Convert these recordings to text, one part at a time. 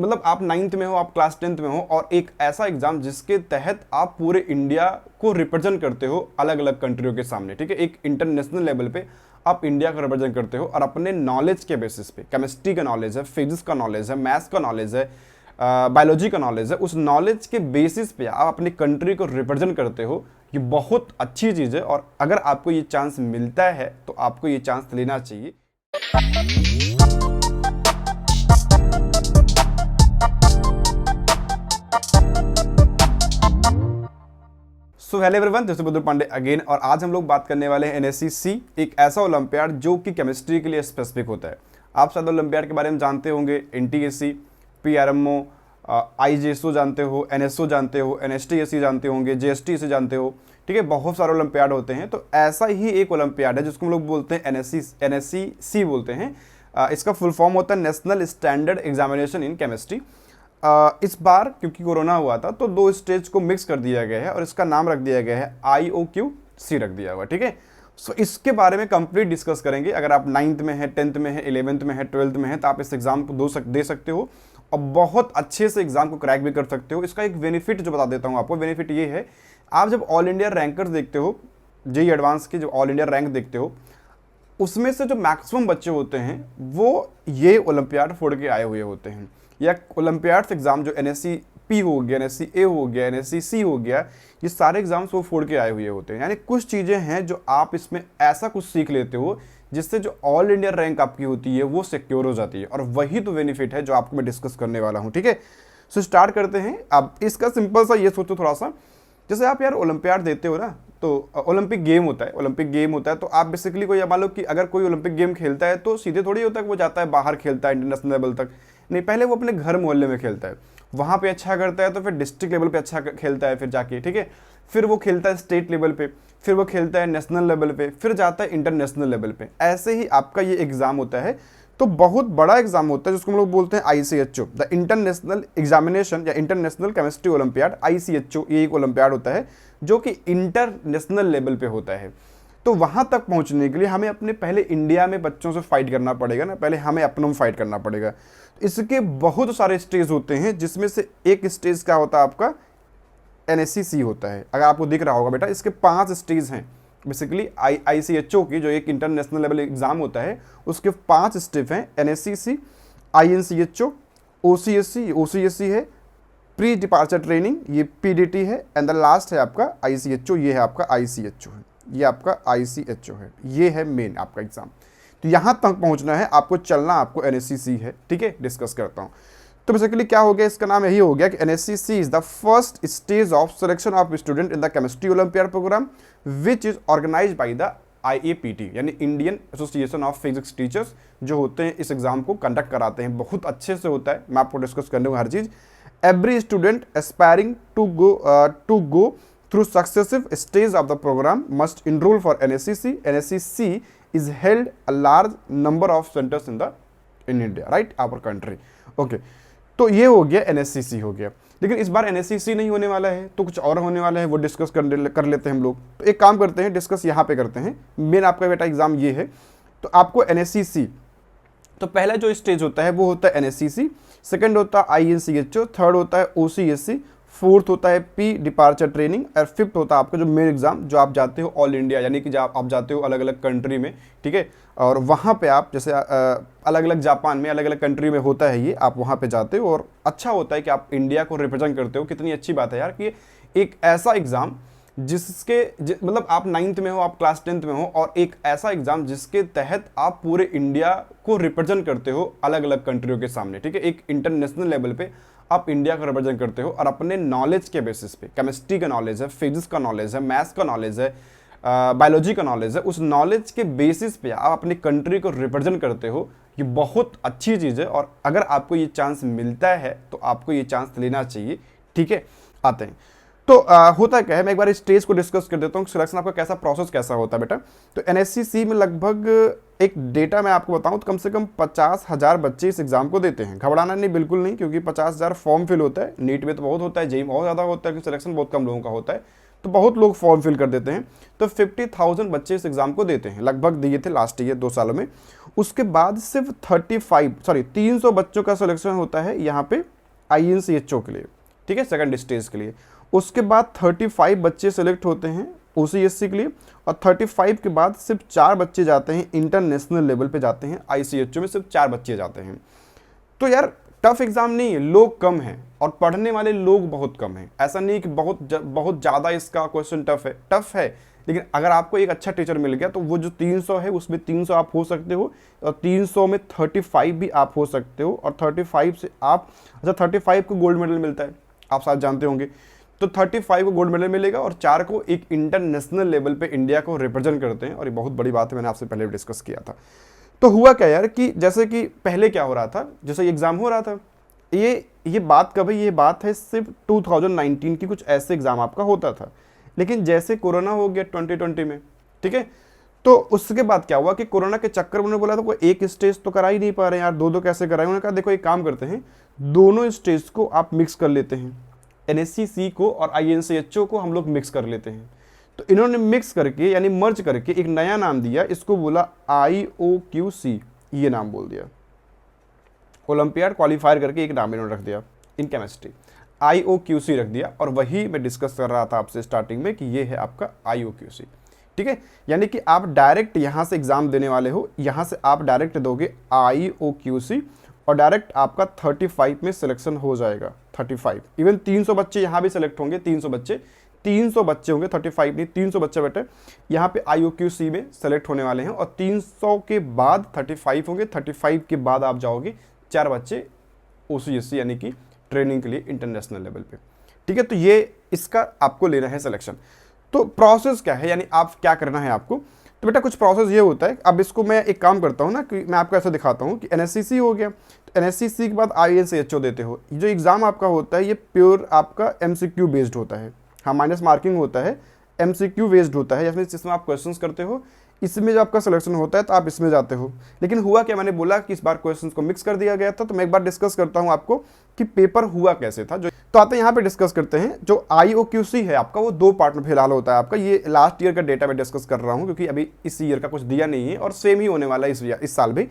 मतलब आप 9th में हो, आप क्लास 10th में हो, और एक ऐसा एग्जाम जिसके तहत आप पूरे इंडिया को रिप्रेजेंट करते हो अलग अलग कंट्रियों के सामने, ठीक है। एक इंटरनेशनल लेवल पे आप इंडिया को रिप्रेजेंट करते हो और अपने नॉलेज के बेसिस पे, केमिस्ट्री का नॉलेज है, फिजिक्स का नॉलेज है, मैथ्स का नॉलेज है, बायोलॉजी का नॉलेज है, उस नॉलेज के बेसिस पे आप अपनी कंट्री को रिप्रेजेंट करते हो। ये बहुत अच्छी चीज़ है, और अगर आपको ये चांस मिलता है तो आपको ये चांस लेना चाहिए। So hello everyone, this is बुद्धू पांडे अगेन, और आज हम लोग बात करने वाले हैं एनएससी, एक ऐसा ओलंपियाड जो कि केमिस्ट्री के लिए स्पेसिफिक होता है। आप शायद ओलंपियाड के बारे में जानते होंगे, एनटीएससी, पीआरएमओ, आईजेएसओ जानते हो, एनएसओ जानते हो, एनएसटीएससी जानते होंगे, जेएसटीएससी जानते हो, ठीक है। बहुत सारे ओलंपियाड होते हैं, तो ऐसा ही एक ओलंपियाड है जिसको हम लोग बोलते हैं एनएससी बोलते हैं। इसका फुल फॉर्म होता है national standard examination in chemistry. इस बार क्योंकि कोरोना हुआ था तो दो स्टेज को मिक्स कर दिया गया है और इसका नाम रख दिया गया है IOQC रख दिया हुआ, ठीक है। सो इसके बारे में कंप्लीट डिस्कस करेंगे। अगर आप 9th में है, 10th में है, 11th में है, 12th में है, तो आप इस एग्जाम को दे सकते हो और बहुत अच्छे से एग्जाम को क्रैक भी कर सकते हो। इसका एक बेनिफिट जो बता देता हूँ आपको, बेनिफिट ये है, आप जब ऑल इंडिया रैंकर्स देखते हो, जेईई एडवांस के जो ऑल इंडिया रैंक देखते हो, उसमें से जो मैक्सिमम बच्चे होते हैं वो ये ओलंपियाड फोड़ के आए हुए होते हैं, या ओलंपियाड्स एग्जाम जो NSC P हो गया, NSC A हो गया, NSC C हो गया, ये सारे एग्जाम्स वो फोड़ के आए हुए होते हैं। यानी कुछ चीज़ें हैं जो आप इसमें ऐसा कुछ सीख लेते हो जिससे जो ऑल इंडिया रैंक आपकी होती है वो सिक्योर हो जाती है, और वही तो बेनिफिट है जो आपको मैं डिस्कस करने वाला हूँ, ठीक है। सो स्टार्ट करते हैं। अब इसका सिंपल सा ये सोचो थोड़ा सा, जैसे आप यार ओलंपियाड देते हो ना, तो ओलंपिक गेम होता है, तो आप बेसिकली कोई मान लो कि अगर कोई ओलंपिक गेम खेलता है तो सीधे थोड़ी होता है कि वो जाता है बाहर खेलता है इंटरनेशनल लेवल तक, नहीं, पहले वो अपने घर मोहल्ले में खेलता है, वहाँ पे अच्छा करता है तो फिर डिस्ट्रिक्ट लेवल पे अच्छा खेलता है, फिर जाके, ठीक है, फिर वो खेलता है स्टेट लेवल पे, फिर वो खेलता है नेशनल लेवल पे, फिर जाता है इंटरनेशनल लेवल पे। ऐसे ही आपका ये एग्जाम होता है, तो बहुत बड़ा एग्जाम होता है जिसको हम लोग बोलते हैं ICHO, द इंटरनेशनल एग्जामिनेशन या इंटरनेशनल केमिस्ट्री ओलंपियाड। ICHO ये एक ओलंपियाड होता है जो कि इंटरनेशनल लेवल पे होता है। तो वहाँ तक पहुँचने के लिए हमें अपने पहले इंडिया में बच्चों से फाइट करना पड़ेगा ना, पहले हमें अपनों में फाइट करना पड़ेगा। इसके बहुत सारे स्टेज होते हैं, जिसमें से एक स्टेज क्या होता है आपका, NSC होता है। अगर आपको दिख रहा होगा बेटा, इसके 5 स्टेज हैं बेसिकली। ICHO की जो एक इंटरनेशनल लेवल एग्जाम होता है उसके 5 स्टेप हैं, NSC, INCHO, OCSC है, प्री डिपार्चर ट्रेनिंग, ये PDT है, एंड द लास्ट है आपका ICHO, ये है आपका ICHO है, ये आपका ICHO है, ये है मेन आपका एग्जाम। तो यहाँ तक पहुँचना है आपको, चलना आपको NSC है, ठीक है। डिस्कस करता हूँ। तो बेसिकली क्या हो गया, इसका नाम यही हो गया कि NSC is the first stage of selection of student in the chemistry olympiad program which is organised by the IAPT, यानी Indian Association of Physics Teachers, जो होते हैं इस एग्जाम को कंडक्ट कराते हैं। बहुत अच्छे से होता है, मैं आपको डिस्कस करने हर चीज़। Every student aspiring to go through successive stage of the program must enroll for NSC. NSC is held a large number of centers in India, right, our country. Okay, तो ये हो गया NSC हो गया। लेकिन इस बार NSC नहीं होने वाला है, तो कुछ और होने वाला है, वो डिस्कस कर लेते हैं हम लोग। तो एक काम करते हैं, डिस्कस यहाँ पे करते हैं। मेन आपका बेटा एग्जाम ये है, तो आपको NSC, तो पहला जो स्टेज होता है वो होता है NSC, सेकंड होता है INCHO, थर्ड होता है OCSC, फोर्थ होता है P डिपार्चर ट्रेनिंग, और फिफ्थ होता है आपका जो मेन एग्जाम, जो आप जाते हो ऑल इंडिया, यानी कि आप जाते हो अलग अलग कंट्री में, ठीक है। और वहाँ पे आप जैसे अलग अलग जापान में, अलग अलग कंट्री में होता है ये, आप वहाँ पे जाते हो और अच्छा होता है कि आप इंडिया को रिप्रेजेंट करते हो। कितनी अच्छी बात है यार कि एक ऐसा एग्ज़ाम जिसके मतलब आप 9th में हो, आप क्लास 10th में हो, और एक ऐसा एग्जाम जिसके तहत आप पूरे इंडिया को रिप्रेजेंट करते हो अलग अलग कंट्रियों के सामने, ठीक है। एक इंटरनेशनल लेवल पे आप इंडिया को रिप्रेजेंट करते हो और अपने नॉलेज के बेसिस पे, केमिस्ट्री का नॉलेज है, फिजिक्स का नॉलेज है, मैथ्स का नॉलेज है, बायोलॉजी का नॉलेज है, उस नॉलेज के बेसिस पे आप अपनी कंट्री को रिप्रेजेंट करते हो। ये बहुत अच्छी चीज़ है, और अगर आपको ये चांस मिलता है तो आपको ये चांस लेना चाहिए, ठीक है। आते हैं तो होता क्या है, मैं एक बार स्टेज को डिस्कस कर देता हूँ, सिलेक्शन आपका कैसा प्रोसेस कैसा होता है बेटा। तो NSC में लगभग एक डेटा मैं आपको बताऊं तो कम से कम 50,000 बच्चे इस एग्जाम को देते हैं। घबराना नहीं, बिल्कुल नहीं, क्योंकि 50,000 फॉर्म फिल होता है। नीट में तो बहुत होता है, जेईई में बहुत ज़्यादा होता है, कि सिलेक्शन बहुत कम लोगों का होता है। तो बहुत लोग फॉर्म फिल कर देते हैं। तो 50,000 बच्चे इस एग्ज़ाम को देते हैं, लगभग दिए थे लास्ट ईयर 2 सालों में। उसके बाद सिर्फ 300 बच्चों का सिलेक्शन होता है यहाँ पे INCHO के लिए, ठीक है, सेकंड स्टेज के लिए। उसके बाद 35 बच्चे सेलेक्ट होते हैं OCSC के लिए, और 35 के बाद सिर्फ 4 बच्चे जाते हैं इंटरनेशनल लेवल पे जाते हैं, ICHO में सिर्फ 4 बच्चे जाते हैं। तो यार टफ एग्जाम नहीं है, लोग कम हैं और पढ़ने वाले लोग बहुत कम हैं। ऐसा नहीं कि बहुत ज़्यादा इसका क्वेश्चन टफ है, लेकिन अगर आपको एक अच्छा टीचर मिल गया तो वो जो 300 है उसमें 300 आप हो सकते हो, और 300 में 35 भी आप हो सकते हो, और 35 से आप 35 को गोल्ड मेडल मिलता है, आप साथ जानते होंगे। तो 35 को गोल्ड मेडल मिलेगा और 4 को एक इंटरनेशनल लेवल पे इंडिया को रिप्रेजेंट करते हैं, और ये बहुत बड़ी बात है, मैंने आपसे पहले भी डिस्कस किया था। तो हुआ क्या यार कि जैसे कि पहले क्या हो रहा था, जैसे एग्ज़ाम हो रहा था, ये बात कभी, ये बात है सिर्फ 2019 की, कुछ ऐसे एग्ज़ाम आपका होता था। लेकिन जैसे कोरोना हो गया 2020 में, ठीक है, तो उसके बाद क्या हुआ कि कोरोना के चक्कर में उन्होंने बोला था कोई एक स्टेज तो करा ही नहीं पा रहे हैं यार, दो कैसे कराएं। उन्होंने कहा देखो एक काम करते हैं, दोनों स्टेज को आप मिक्स कर लेते हैं, NSC को और INCHO को हम लोग मिक्स कर लेते हैं। तो इन्होंने मिक्स करके यानी मर्ज करके एक नया नाम दिया, इसको बोला IOQC, ये नाम बोल दिया, ओलंपियाड क्वालिफायर करके एक नाम इन्होंने रख दिया इन केमिस्ट्री, IOQC रख दिया। और वही मैं डिस्कस कर रहा था आपसे स्टार्टिंग में कि ये है आपका IOQC, ठीक है। यानी कि आप डायरेक्ट यहाँ से एग्जाम देने वाले हो, यहाँ से आप डायरेक्ट दोगे IOQC और डायरेक्ट आपका 35 में सिलेक्शन हो जाएगा। 35 इवन 300 बच्चे यहाँ भी सिलेक्ट होंगे, 300 बच्चे होंगे, 35 नहीं 300 बच्चे बेटे यहाँ पे IOQC में सेलेक्ट होने वाले हैं, और 300 के बाद 35 होंगे, 35 के बाद आप जाओगे 4 बच्चे OCSC यानी कि ट्रेनिंग के लिए इंटरनेशनल लेवल पे, ठीक है। तो ये इसका आपको लेना है सिलेक्शन। तो प्रोसेस क्या है, यानी आप क्या करना है आपको, तो बेटा कुछ प्रोसेस ये होता है। अब इसको मैं एक काम करता हूँ ना कि मैं आपको ऐसा दिखाता हूँ कि NSCC हो गया, तो NSCC के बाद INCHO देते हो। जो एग्ज़ाम आपका होता है ये प्योर आपका MCQ बेस्ड होता है, हाँ माइनस मार्किंग होता है, MCQ बेस्ड होता है, जिसमें आप क्वेश्चंस करते हो, इसमें जब आपका सिलेक्शन होता है तो आप इसमें जाते हो। लेकिन हुआ क्या, मैंने बोला कि इस बार क्वेश्चंस को मिक्स कर दिया गया था, तो मैं एक बार डिस्कस करता हूं आपको कि पेपर हुआ कैसे था। जो तो आते हैं यहाँ पे डिस्कस करते हैं। जो IOQC है आपका वो 2 पार्ट में फिलहाल होता है आपका, ये लास्ट ईयर का डेटा मैं डिस्कस कर रहा हूँ क्योंकि अभी इस ईयर का कुछ दिया नहीं है और सेम ही होने वाला है इस साल भी।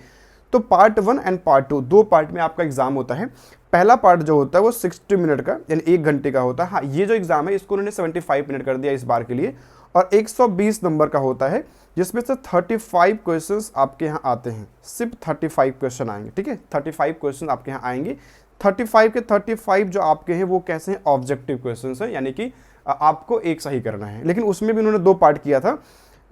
तो पार्ट 1 एंड पार्ट 2 2 पार्ट में आपका एग्जाम होता है। पहला पार्ट जो होता है वो 60 मिनट का यानी 1 घंटे का होता है। हाँ ये जो एग्जाम है इसको उन्होंने 75 मिनट कर दिया इस बार के लिए, और 120 नंबर का होता है, जिसमें से 35 क्वेश्चंस आपके यहाँ आते हैं, सिर्फ 35 क्वेश्चन आएंगे, ठीक है। 35 क्वेश्चन आपके यहाँ आएंगे। 35 के 35 जो आपके हैं वो कैसे हैं, ऑब्जेक्टिव क्वेश्चंस हैं, यानी कि आपको एक सही करना है। लेकिन उसमें भी उन्होंने 2 पार्ट किया था,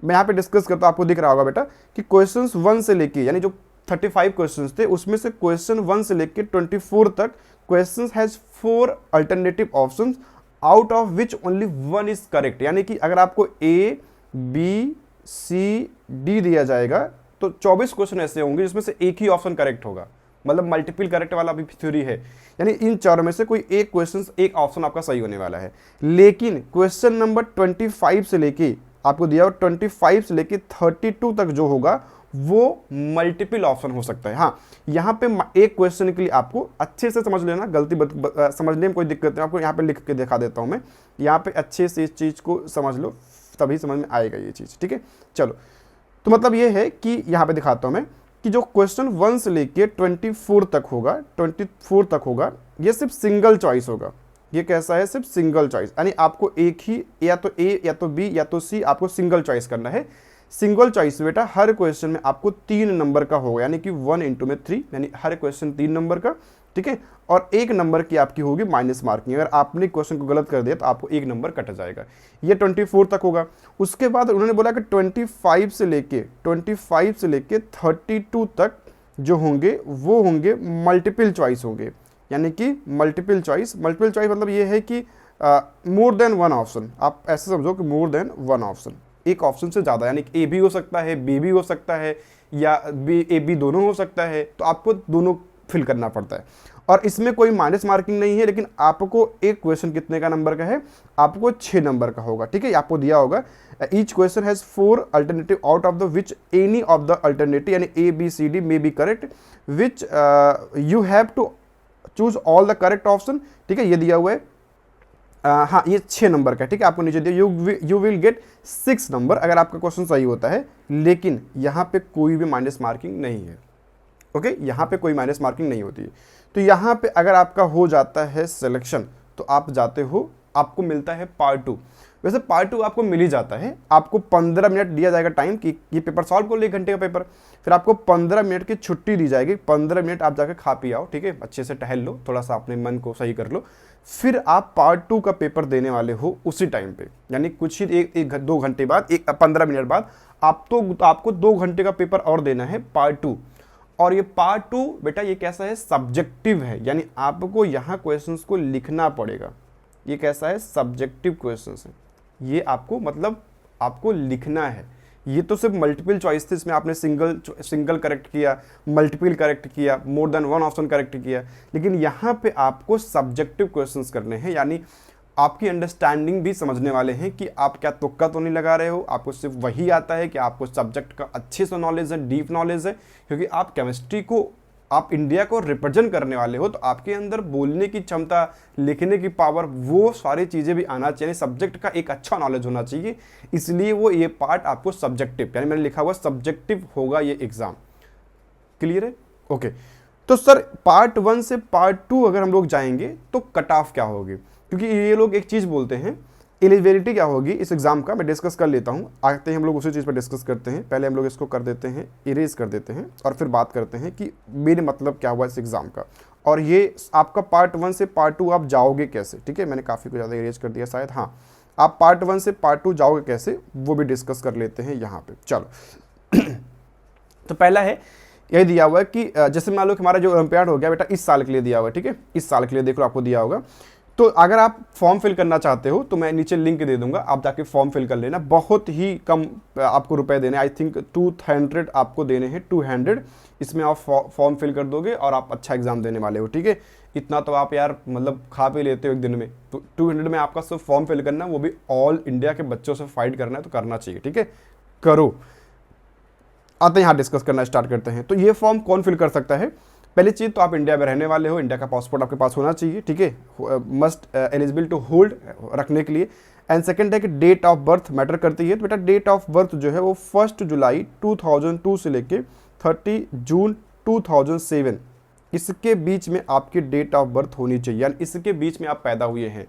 मैं यहाँ पे डिस्कस करता हूँ, आपको दिख रहा होगा बेटा कि क्वेश्चंस 1 से लेके, यानी जो 35 क्वेश्चंस थे उसमें से क्वेश्चन 1 से लेके 24 तक questions has 4 alternative options out of which only 1 is correct. यानी कि अगर आपको A, B, C, D दिया जाएगा तो 24 क्वेश्चन ऐसे होंगे जिसमें से एक ही ऑप्शन करेक्ट होगा, मतलब मल्टीपल करेक्ट वाला भी थ्योरी है, यानी इन 4 में से कोई एक क्वेश्चन, एक ऑप्शन आपका सही होने वाला है। लेकिन क्वेश्चन नंबर 25 से लेके आपको दिया हो 25 से लेके 32 तक जो होगा वो मल्टीपल ऑप्शन हो सकता है। हाँ यहाँ पे एक क्वेश्चन के लिए आपको अच्छे से समझ लेना, समझने में कोई दिक्कत नहीं, आपको यहाँ पे लिख के दिखा देता हूँ मैं, यहाँ पे अच्छे से इस चीज़ को समझ लो तभी समझ में आएगा ये चीज़, ठीक है। चलो तो मतलब ये है कि यहाँ पे दिखाता हूँ मैं कि जो क्वेश्चन 1 से लेके 24 तक होगा ये सिर्फ सिंगल चॉइस होगा। ये कैसा है, सिर्फ सिंगल चॉइस, यानी आपको एक ही या तो A या तो B या तो C आपको सिंगल चॉइस करना है। सिंगल चॉइस बेटा हर क्वेश्चन में आपको 3 नंबर का होगा, यानी कि 1 × में 3, यानी हर क्वेश्चन 3 नंबर का, ठीक है। और 1 नंबर की आपकी होगी माइनस मार्किंग, अगर आपने क्वेश्चन को गलत कर दिया तो आपको 1 नंबर कट जाएगा। ये 24 तक होगा। उसके बाद उन्होंने बोला कि 25 से लेके 32 तक जो होंगे वो होंगे मल्टीपल चॉइस होंगे, यानी कि मल्टीपल चॉइस मतलब ये है कि मोर देन 1 ऑप्शन, आप ऐसे समझो कि मोर देन 1 ऑप्शन, एक ऑप्शन से ज़्यादा, यानी कि A भी हो सकता है, B भी हो सकता है, या A B दोनों हो सकता है, तो आपको दोनों फिल करना पड़ता है। और इसमें कोई माइनस मार्किंग नहीं है, लेकिन आपको एक क्वेश्चन कितने का नंबर का है, आपको 6 नंबर का होगा, ठीक है। आपको दिया होगा each question has 4 alternative out of the which any of the alternative, यानी A B C D may be correct, which you have to choose all the correct option, ठीक है, ये दिया हुआ है। हाँ ये 6 नंबर का, ठीक है, आपको नीचे दिया यू विल गेट 6 नंबर अगर आपका क्वेश्चन सही होता है, लेकिन यहाँ पे कोई भी माइनस मार्किंग नहीं है। ओके, यहाँ पे कोई माइनस मार्किंग नहीं होती है। तो यहाँ पे अगर आपका हो जाता है सिलेक्शन तो आप जाते हो, आपको मिलता है पार्ट 2। वैसे पार्ट 2 आपको मिल ही जाता है, आपको 15 मिनट दिया जाएगा टाइम कि ये पेपर सॉल्व कर लो, 1 घंटे का पेपर, फिर आपको 15 मिनट की छुट्टी दी जाएगी। 15 मिनट आप जाकर खा पी आओ, ठीक है, अच्छे से टहल लो, थोड़ा सा अपने मन को सही कर लो, फिर आप पार्ट 2 का पेपर देने वाले हो उसी टाइम पे, यानी कुछ ही 1-2 घंटे बाद, 15 मिनट बाद आपको 2 घंटे का पेपर और देना है पार्ट 2। और ये पार्ट 2 बेटा ये कैसा है, सब्जेक्टिव है, यानी आपको यहाँ क्वेश्चंस को लिखना पड़ेगा। ये कैसा है, सब्जेक्टिव क्वेश्चंस है, ये आपको मतलब आपको लिखना है। ये तो सिर्फ मल्टीपल चॉइस थे, इसमें आपने सिंगल करेक्ट किया, मल्टीपल करेक्ट किया, more than one option correct किया, लेकिन यहाँ पे आपको सब्जेक्टिव क्वेश्चंस करने हैं, यानी आपकी अंडरस्टैंडिंग भी समझने वाले हैं कि आप क्या तुक्का तो नहीं लगा रहे हो, आपको सिर्फ वही आता है कि आपको सब्जेक्ट का अच्छे से नॉलेज है, डीप नॉलेज है, क्योंकि आप केमिस्ट्री को, आप इंडिया को रिप्रेजेंट करने वाले हो, तो आपके अंदर बोलने की क्षमता, लिखने की पावर, वो सारी चीज़ें भी आना चाहिए, सब्जेक्ट का एक अच्छा नॉलेज होना चाहिए, इसलिए वो ये पार्ट आपको सब्जेक्टिव, यानी मैंने लिखा हुआ सब्जेक्टिव होगा ये एग्जाम। क्लियर है? ओके, तो सर पार्ट 1 से पार्ट 2 अगर हम लोग जाएंगे तो कट ऑफ क्या होगी, क्योंकि ये लोग एक चीज़ बोलते हैं एलिजिबिलिटी क्या होगी इस एग्जाम का, मैं डिस्कस कर लेता हूँ, आते हैं हम लोग उसी चीज़ पर डिस्कस करते हैं। पहले हम लोग इसको कर देते हैं, इरेज कर देते हैं, और फिर बात करते हैं कि मेरे मतलब क्या हुआ इस एग्जाम का, और ये आपका पार्ट 1 से पार्ट 2 आप जाओगे कैसे, ठीक है, मैंने काफ़ी कुछ ज़्यादा इरेज कर दिया शायद, हाँ, आप पार्ट 1 से पार्ट 2 जाओगे कैसे वो भी डिस्कस कर लेते हैं यहाँ पर। चलो तो पहला है, यही दिया हुआ है कि जैसे मान लो कि हमारा जो ओलंपियाड हो गया बेटा इस साल के लिए दिया हुआ है, ठीक है, इस साल के लिए देख लो आपको दिया होगा, तो अगर आप फॉर्म फिल करना चाहते हो तो मैं नीचे लिंक दे दूंगा, आप जाके फॉर्म फिल कर लेना, बहुत ही कम आपको रुपए देने, आई थिंक 200 आपको देने हैं, 200, इसमें आप फॉर्म फिल कर दोगे और आप अच्छा एग्जाम देने वाले हो, ठीक है, इतना तो आप यार मतलब खा पी लेते हो एक दिन में, तो 200 में आपका सिर्फ फॉर्म फिल करना, वो भी ऑल इंडिया के बच्चों से फाइट करना है, तो करना चाहिए, ठीक है, करो। आते हैं यहाँ डिस्कस करना स्टार्ट करते हैं। तो ये फॉर्म कौन फिल कर सकता है, पहली चीज़ तो आप इंडिया में रहने वाले हो, इंडिया का पासपोर्ट आपके पास होना चाहिए, ठीक है, मस्ट एलिजिबल टू होल्ड रखने के लिए। एंड सेकंड है कि डेट ऑफ बर्थ मैटर करती है, तो बेटा डेट ऑफ बर्थ जो है वो 1 जुलाई 2002 से लेके 30 जून 2007 इसके बीच में आपकी डेट ऑफ बर्थ होनी चाहिए, यानी इसके बीच में आप पैदा हुए हैं।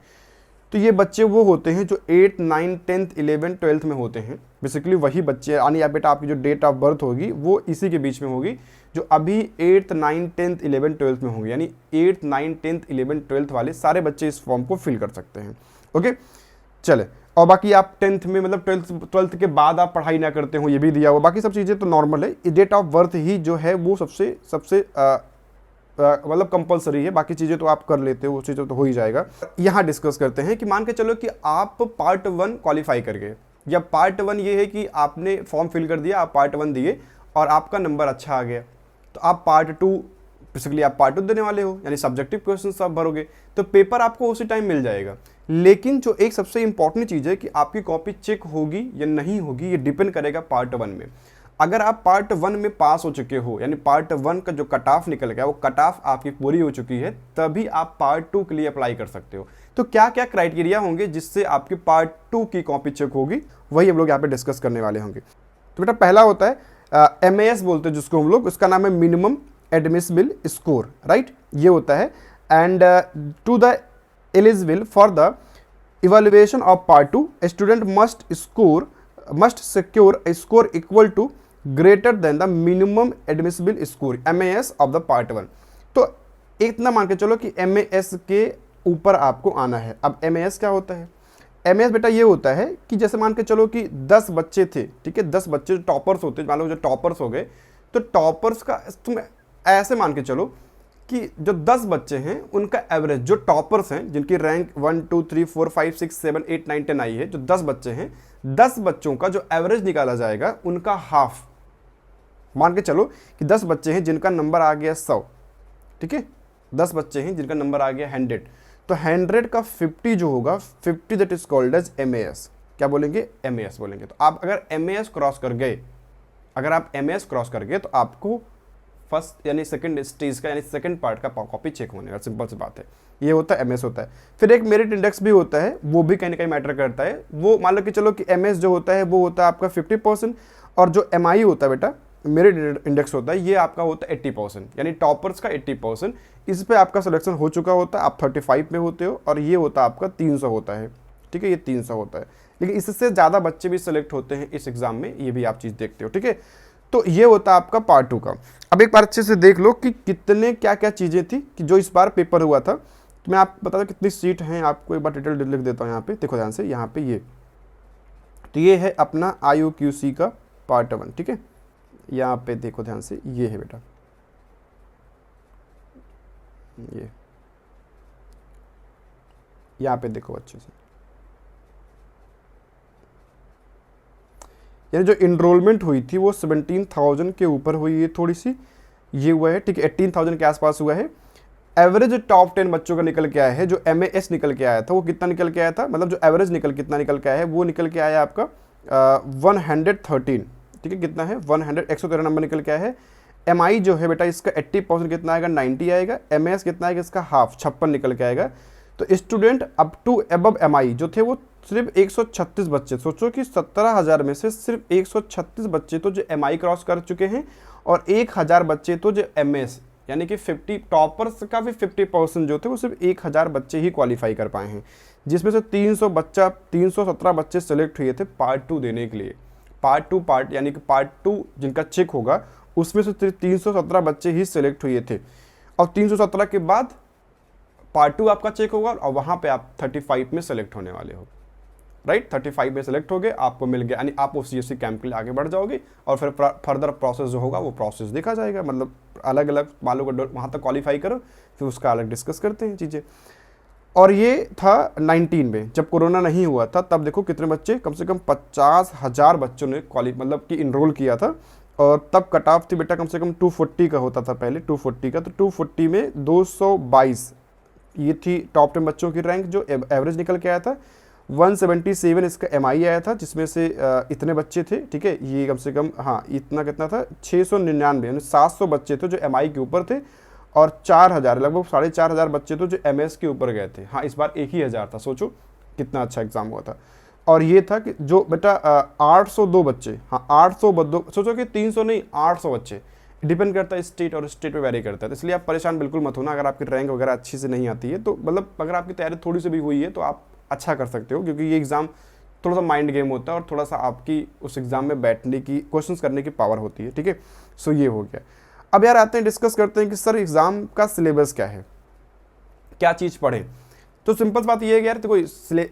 तो ये बच्चे वो होते हैं जो 8, 9, 10th, 11, 12th में होते हैं, बेसिकली वही बच्चे, यानी आप बेटा आपकी जो डेट ऑफ बर्थ होगी वो इसी के बीच में होगी, जो अभी 8th, 9, 10th, 11, 12th में होंगे, यानी 8, 9, 10th, 11, 12th वाले सारे बच्चे इस फॉर्म को फिल कर सकते हैं। ओके चले, और बाकी आप 10th में मतलब 12th के बाद आप पढ़ाई ना करते हो ये भी दिया हुआ, बाकी सब चीज़ें तो नॉर्मल है, डेट ऑफ बर्थ ही जो है वो सबसे मतलब कंपलसरी है, बाकी चीज़ें तो आप कर लेते हो, वो चीज़ें तो हो ही जाएगा। यहाँ डिस्कस करते हैं कि मान के चलो कि आप पार्ट 1 क्वालिफाई कर गए, या पार्ट 1 ये है कि आपने फॉर्म फिल कर दिया, आप पार्ट 1 दिए और आपका नंबर अच्छा आ गया, तो आप पार्ट 2 बेसिकली आप पार्ट 2 देने वाले हो, यानी सब्जेक्टिव क्वेश्चन सब भरोगे, तो पेपर आपको उसी टाइम मिल जाएगा। लेकिन जो एक सबसे इंपॉर्टेंट चीज़ है कि आपकी कॉपी चेक होगी या नहीं होगी, ये डिपेंड करेगा पार्ट 1 में। अगर आप पार्ट 1 में पास हो चुके हो, यानी पार्ट 1 का जो कट ऑफ निकल गया वो कट ऑफ आपकी पूरी हो चुकी है, तभी आप पार्ट 2 के लिए अप्लाई कर सकते हो। तो क्या क्या क्राइटेरिया होंगे जिससे आपकी पार्ट 2 की कॉपी चेक होगी, वही हम लोग यहाँ पे डिस्कस करने वाले होंगे। तो बेटा पहला होता है MAS बोलते हैं जिसको हम लोग, उसका नाम है मिनिमम एडमिसिबल स्कोर, राइट, ये होता है। And to the eligible for the evaluation of part 2 student must secure a score equal to greater than the minimum admissible score MAS of the part 1। तो इतना मान के चलो कि MAS के ऊपर आपको आना है। अब MAS क्या होता है, MAS बेटा ये होता है कि जैसे मान के चलो कि 10 बच्चे थे, ठीक है, 10 बच्चे टॉपर्स होते, मान लो जो टॉपर्स हो गए, तो टॉपर्स का तुम ऐसे मान के चलो कि जो 10 बच्चे हैं उनका एवरेज, जो टॉपर्स हैं जिनकी रैंक 1, 2, 3, 4, 5, 6, 7, 8, 9, 10 आई है, जो 10 बच्चे हैं, 10 बच्चों का जो एवरेज निकाला जाएगा उनका हाफ, मान के चलो कि 10 बच्चे हैं जिनका नंबर आ गया 100, ठीक है, 10 बच्चे हैं जिनका नंबर आ गया 100, तो 100 का 50 जो होगा, 50 that is called as MAS। क्या बोलेंगे, MAS बोलेंगे। तो आप अगर MAS क्रॉस कर गए, अगर आप MAS क्रॉस कर गए तो आपको फर्स्ट यानी सेकंड स्टेज का यानी सेकंड पार्ट का कॉपी चेक होने का, सिंपल सी बात है। ये होता है MS होता है। फिर एक मेरिट इंडेक्स भी होता है, वो भी कहीं ना कहीं मैटर करता है। वो मान लो कि चलो कि MS जो होता है वो होता है आपका 50%, और जो MI होता है बेटा, मेरिट इंडेक्स होता है, ये आपका होता है 80%, यानी टॉपर्स का 80%। इस पे आपका सिलेक्शन हो चुका होता है, आप 35 में होते हो, और ये होता है आपका 300 होता है, ठीक है, ये 300 होता है। लेकिन इससे ज़्यादा बच्चे भी सिलेक्ट होते हैं इस एग्ज़ाम में, ये भी आप चीज़ देखते हो, ठीक है। तो ये होता है आपका पार्ट 2 का। अब एक बार अच्छे से देख लो कि कितने क्या क्या चीज़ें थी कि जो इस बार पेपर हुआ था। तो मैं आपको बता दूं कितनी सीट हैं, आपको एक बार डिटेल लिख देता हूँ यहाँ पे, देखो ध्यान से यहाँ पे ये। तो ये है अपना IOQC का पार्ट 1, ठीक है। यहाँ पे देखो ध्यान से, ये है बेटा, ये यहाँ पे देखो अच्छे से, यानी जो इनरोलमेंट हुई थी वो 17,000 के ऊपर हुई है थोड़ी सी, ये हुआ है, ठीक है, 18,000 के आसपास हुआ है। एवरेज टॉप 10 बच्चों का निकल के आया है, जो MAS निकल के आया था वो कितना निकल के आया था, मतलब जो एवरेज कितना निकल के आया है, वो निकल के आया आपका 113, ठीक है, कितना है 113 नंबर निकल के आया है। MI जो है बेटा इसका 80% कितना आएगा, 90 आएगा। MAS कितना आएगा, इसका हाफ 56 निकल के आएगा। तो student up to above MI जो थे वो सिर्फ 136 बच्चे। सोचो कि 17,000 में से सिर्फ 136 बच्चे तो जो MI क्रॉस कर चुके हैं, और 1,000 बच्चे तो जो MS, यानी कि 50 टॉपर्स का भी 50% जो थे वो सिर्फ 1,000 बच्चे ही क्वालिफाई कर पाए हैं, जिसमें से 317 बच्चे सेलेक्ट हुए थे पार्ट 2 देने के लिए। पार्ट यानी कि पार्ट 2 जिनका चेक होगा उसमें से 317 बच्चे ही सिलेक्ट हुए थे, और 317 के बाद पार्ट 2 आपका चेक होगा, और वहाँ पे आप 35 में सेलेक्ट होने वाले हो, राइट। 35 में सेलेक्ट हो गए, आपको मिल गया, यानी आप उस CSC कैंप के लिए आगे बढ़ जाओगे, और फिर फर्दर प्रोसेस जो होगा वो प्रोसेस देखा जाएगा, मतलब अलग अलग मालूम को वहाँ तक क्वालिफाई करो, फिर उसका अलग डिस्कस करते हैं चीज़ें। और ये था 19 में, जब कोरोना नहीं हुआ था, तब देखो कितने बच्चे, कम से कम 50,000 बच्चों ने मतलब कि इनरोल किया था, और तब कट ऑफ थी बेटा कम से कम 240 का होता था पहले, 240 का। तो 240 में 222 ये थी टॉप 10 बच्चों की रैंक जो एवरेज निकल के आया था। 177 इसका MI आया था, जिसमें से इतने बच्चे थे, ठीक है, ये कम से कम, हाँ, इतना कितना था 699, यानी 700 बच्चे थे जो MI के ऊपर थे, और 4,000 लगभग 4,500 बच्चे तो जो MS के ऊपर गए थे। हाँ, इस बार 1,000 था, सोचो कितना अच्छा एग्जाम हुआ था। और ये था कि जो बेटा 802 बच्चे, हाँ 802, सोचो कि 300 नहीं 800 बच्चे, डिपेंड करता है स्टेट, और स्टेट पे वेरी करता है। तो इसलिए आप परेशान बिल्कुल मत होना, अगर आपकी रैंक वगैरह अच्छी से नहीं आती है तो, मतलब अगर आपकी तैयारी थोड़ी सी भी हुई है तो आप अच्छा कर सकते हो, क्योंकि ये एग्ज़ाम थोड़ा सा माइंड गेम होता है, और थोड़ा सा आपकी उस एग्ज़ाम में बैठने की, क्वेश्चंस करने की पावर होती है, ठीक है। सो ये हो गया। अब यार आते हैं, डिस्कस करते हैं कि सर एग्ज़ाम का सिलेबस क्या है, क्या चीज़ पढ़ें। तो सिंपल बात ये है कि यार देखो,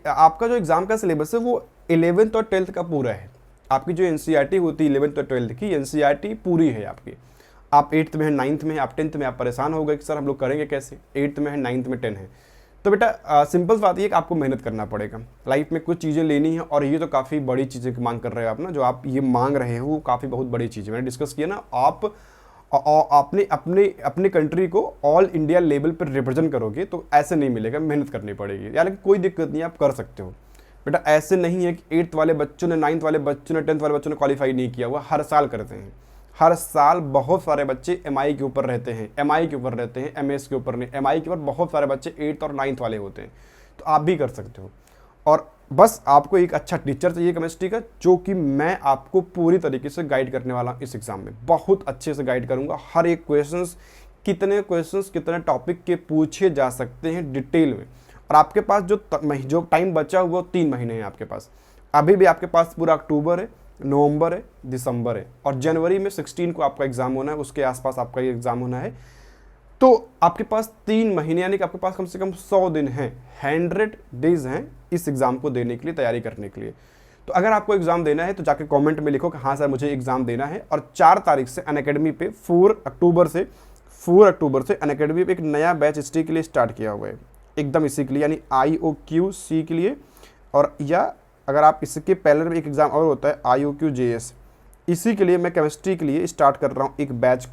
आपका जो एग्ज़ाम का सिलेबस है वो 11th और 12th का पूरा है। आपकी जो NCERT होती है 11th और 12th की, NCERT पूरी है आपकी। आप 8th में है, 9th में है, आप 10th में, आप परेशान हो गए कि सर हम लोग करेंगे कैसे, 8th में है, 9th में, 10 है। तो बेटा सिंपल बात ये है कि आपको मेहनत करना पड़ेगा, लाइफ में कुछ चीज़ें लेनी है, और ये तो काफ़ी बड़ी चीज़ें की मांग कर रहे हो आप ना, जो आप ये मांग रहे हो वो काफ़ी बहुत बड़ी चीज़ है। मैंने डिस्कस किया ना, आप आपने अपने कंट्री को ऑल इंडिया लेवल पर रिप्रेजेंट करोगे तो ऐसे नहीं मिलेगा, मेहनत करनी पड़ेगी। यानी कोई दिक्कत नहीं, आप कर सकते हो बेटा। ऐसे नहीं है कि 8th वाले बच्चों ने, 9th वाले बच्चों ने, 10th वाले बच्चों ने क्वालिफाई नहीं किया हुआ, हर साल करते हैं। हर साल बहुत सारे बच्चे MI के ऊपर रहते हैं, MI के ऊपर रहते हैं, MS के ऊपर नहीं, MI के ऊपर बहुत सारे बच्चे 8th और 9th वाले होते हैं। तो आप भी कर सकते हो, और बस आपको एक अच्छा टीचर चाहिए केमिस्ट्री का, जो कि मैं आपको पूरी तरीके से गाइड करने वाला हूँ इस एग्ज़ाम में। बहुत अच्छे से गाइड करूँगा, हर एक क्वेश्चंस, कितने टॉपिक के पूछे जा सकते हैं डिटेल में। और आपके पास जो टाइम बचा हुआ 3 महीने हैं आपके पास। अभी भी आपके पास पूरा अक्टूबर है, नवंबर है, दिसंबर है, और जनवरी में 16 को आपका एग्ज़ाम होना है, उसके आसपास आपका ये एग्ज़ाम होना है। तो आपके पास 3 महीने, यानी कि आपके पास कम से कम 100 दिन हैं, 100 डेज हैं इस एग्ज़ाम को देने के लिए, तैयारी करने के लिए। तो अगर आपको एग्ज़ाम देना है तो जाके कमेंट में लिखो कि हाँ सर मुझे एग्ज़ाम देना है। और 4 तारीख से अनअकैडमी पे 4 अक्टूबर से अनअकैडमी पे एक नया बैच हिस्ट्री के लिए स्टार्ट किया हुआ है, एकदम इसी के लिए, यानी IOQC के लिए। और या अगर आप इसके पहले एक एग्ज़ाम और होता है IOQJS, इसी के लिए मैं केमिस्ट्री के लिए स्टार्ट कर रहा हूँ एक बैच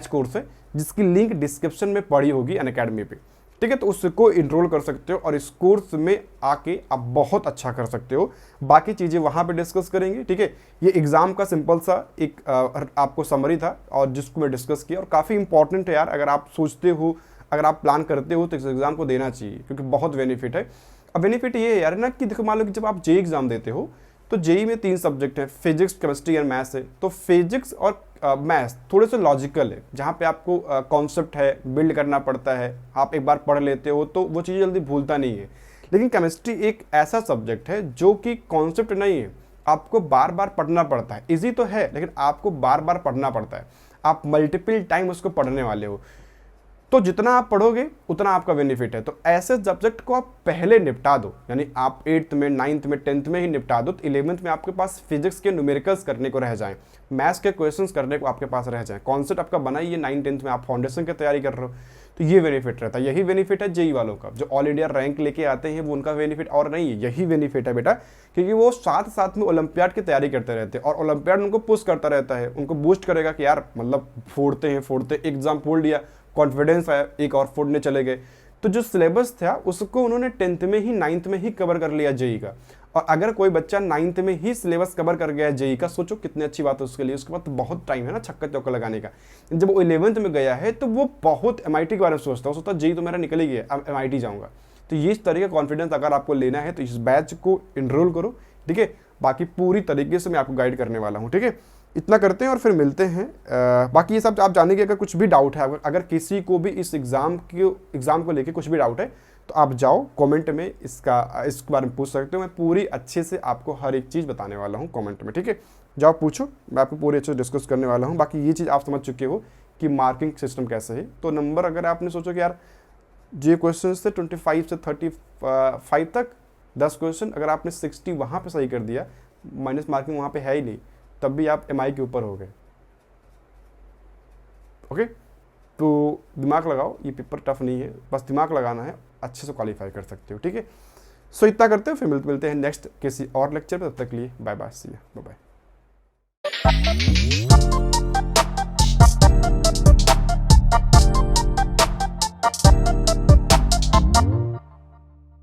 कोर्स है, जिसकी लिंक डिस्क्रिप्शन में पड़ी होगी अनअकैडमी पे, ठीक है। तो उसको इनरोल कर सकते हो, और इस कोर्स में आके आप बहुत अच्छा कर सकते हो। बाकी चीज़ें वहाँ पे डिस्कस करेंगे, ठीक है। ये एग्ज़ाम का सिंपल सा एक आपको समरी था, और जिसको मैं डिस्कस किया, और काफ़ी इंपॉर्टेंट है यार। अगर आप सोचते हो अगर आप प्लान करते हो तो इस एग्ज़ाम को देना चाहिए, क्योंकि बहुत बेनिफिट है। अब बेनिफिट ये है यार ना कि देखो, मान लो कि जब आप जेई एग्ज़ाम देते हो तो जेई में 3 सब्जेक्ट हैं, फिजिक्स, केमिस्ट्री और मैथ्स है। तो फिजिक्स और मैथ्स थोड़े से लॉजिकल है, जहाँ पे आपको कॉन्सेप्ट है बिल्ड करना पड़ता है, आप एक बार पढ़ लेते हो तो वो चीज़ जल्दी भूलता नहीं है। लेकिन केमिस्ट्री एक ऐसा सब्जेक्ट है जो कि कॉन्सेप्ट नहीं है, आपको बार बार पढ़ना पड़ता है। इजी तो है लेकिन आपको बार बार पढ़ना पड़ता है, आप मल्टीपल टाइम उसको पढ़ने वाले हो। तो जितना आप पढ़ोगे उतना आपका बेनिफिट है। तो ऐसे सब्जेक्ट को आप पहले निपटा दो, यानी आप 8th में, 9th में, 10th में ही निपटा दो, तो 11th में आपके पास फिजिक्स के न्यूमेरिकल्स करने को रह जाएं, मैथ्स के क्वेश्चंस करने को आपके पास रह जाएं। कॉन्सेप्ट आपका बना ही है, 9th 10th में आप फाउंडेशन की तैयारी कर रहे हो, तो ये बेनिफिट रहता है। यही बेनिफिट है जेई वालों का, जो ऑल इंडिया रैंक लेके आते हैं वो उनका बेनिफिट और नहीं है, यही बेनिफिट है बेटा, क्योंकि वो साथ साथ में ओलंपियाड की तैयारी करते रहते हैं और ओलंपियाड उनको पुश करता रहता है, उनको बूस्ट करेगा कि यार मतलब फोड़ते एग्जाम फोड़ लिया, कॉन्फिडेंस आया, एक और फोड़ने चले गए। तो जो सिलेबस था उसको उन्होंने 10th में ही, 9th में ही कवर कर लिया जेई का। और अगर कोई बच्चा 9th में ही सिलेबस कवर कर गया जेई का, सोचो कितनी अच्छी बात है उसके लिए। उसके बाद तो बहुत टाइम है ना छक्का चौका लगाने का। जब वो 11th में गया है तो वो बहुत एमआईटी के बारे में सोचता है, वो सोचता जेई तो मेरा निकल ही गया, अब एमआईटी जाऊँगा। तो ये इस तरह का कॉन्फिडेंस अगर आपको लेना है तो इस बैच को इनरोल करो, ठीक है। बाकी पूरी तरीके से मैं आपको गाइड करने वाला हूँ, ठीक है। इतना करते हैं और फिर मिलते हैं। बाकी ये सब आप जानने की अगर कुछ भी डाउट है, अगर किसी को भी इस एग्ज़ाम को लेके कुछ भी डाउट है तो आप जाओ कमेंट में इसके बारे में पूछ सकते हो। मैं पूरी अच्छे से आपको हर एक चीज़ बताने वाला हूँ कमेंट में, ठीक है। जाओ पूछो, मैं आपको पूरी अच्छे से डिस्कस करने वाला हूँ। बाकी ये चीज़ आप समझ चुके हो कि मार्किंग सिस्टम कैसे है। तो नंबर अगर आपने सोचो कि यार ये क्वेश्चन से 25 से 35 तक 10 क्वेश्चन, अगर आपने 60 वहाँ पर सही कर दिया, माइनस मार्किंग वहाँ पर है ही नहीं, तब भी आप एमआई के ऊपर हो गए। ओके, तो दिमाग लगाओ, ये पेपर टफ नहीं है, बस दिमाग लगाना है, अच्छे से क्वालिफाई कर सकते हो, ठीक है। सो इतना करते हो, फिर मिलते हैं नेक्स्ट किसी और लेक्चर में। तब तक के लिए bye bye, see you, bye bye.